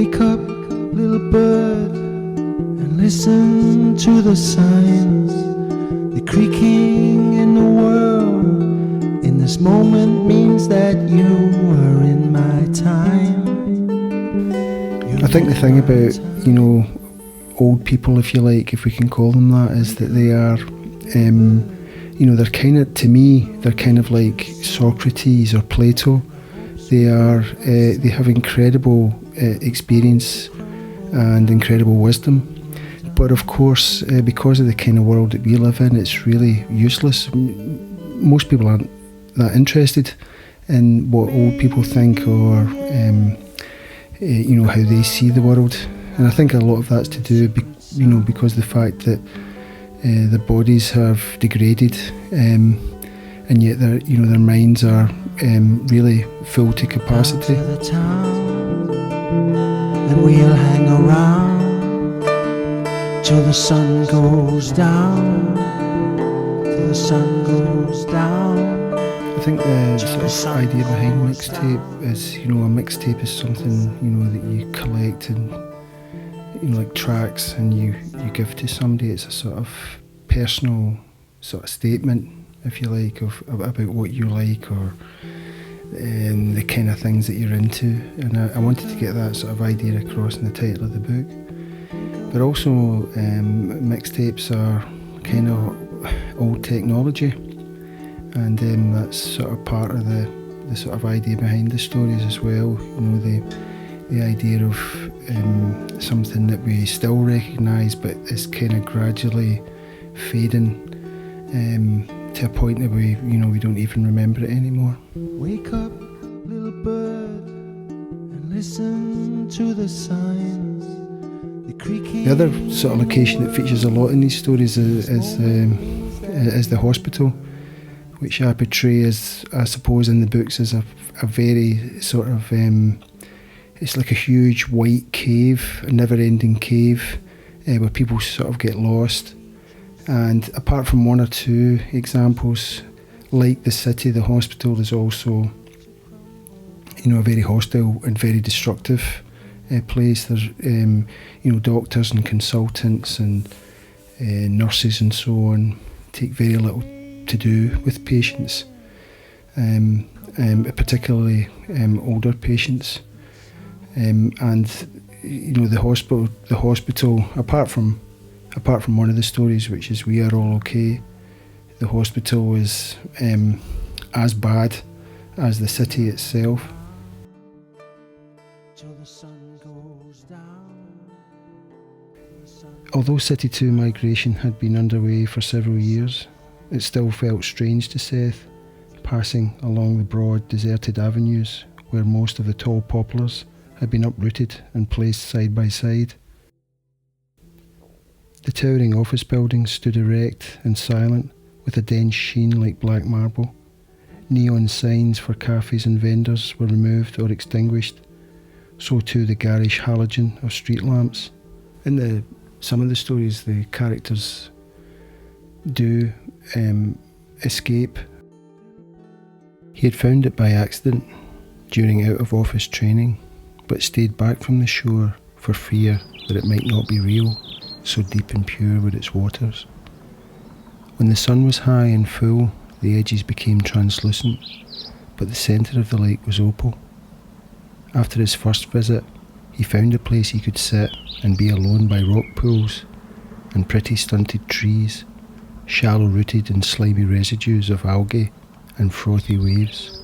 Wake up, little bird, and listen to the signs. The creaking in the world in this moment means that you are in my time. I think the thing about, old people, if you like, if we can call them that, is that they are, they're kind of, to me, they're kind of like Socrates or Plato. They have incredible experience and incredible wisdom. But of course, because of the kind of world that we live in, it's really useless. Most people aren't that interested in what old people think or, how they see the world. And I think a lot of that's to do, because of the fact that their bodies have degraded, and yet their minds are really full to capacity. Down to the town, and we'll hang around till the sun goes down. Till the sun goes down. I think the sort of idea behind Mixtape is, a mixtape is something, that you collect and, like tracks, and you give to somebody. It's a sort of personal sort of statement, if you like, about what you like or the kind of things that you're into. And I wanted to get that sort of idea across in the title of the book. But also, mixtapes are kind of old technology. And that's sort of part of the sort of idea behind the stories as well. The idea of something that we still recognise, but is kind of gradually fading to a point that we don't even remember it anymore. Wake up, little bird, and listen to the signs. The other sort of location that features a lot in these stories is the hospital, which I portray as, I suppose, in the books as a very sort of, it's like a huge white cave, a never-ending cave, where people sort of get lost. And apart from one or two examples, like the city, the hospital is also, a very hostile and very destructive place. There's, doctors and consultants and nurses and so on take very little to do with patients, particularly older patients, and the hospital. Apart from one of the stories, which is We Are All Okay, the hospital is as bad as the city itself. Although City 2 migration had been underway for several years, it still felt strange to Seth, passing along the broad, deserted avenues where most of the tall poplars had been uprooted and placed side by side. The towering office buildings stood erect and silent, with a dense sheen like black marble. Neon signs for cafes and vendors were removed or extinguished, so too the garish halogen of street lamps. In some of the stories, the characters do escape. He had found it by accident during out-of-office training, but stayed back from the shore for fear that it might not be real, so deep and pure were its waters. When the sun was high and full, the edges became translucent, but the centre of the lake was opal. After his first visit, he found a place he could sit and be alone by rock pools and pretty stunted trees, shallow-rooted and slimy residues of algae and frothy waves.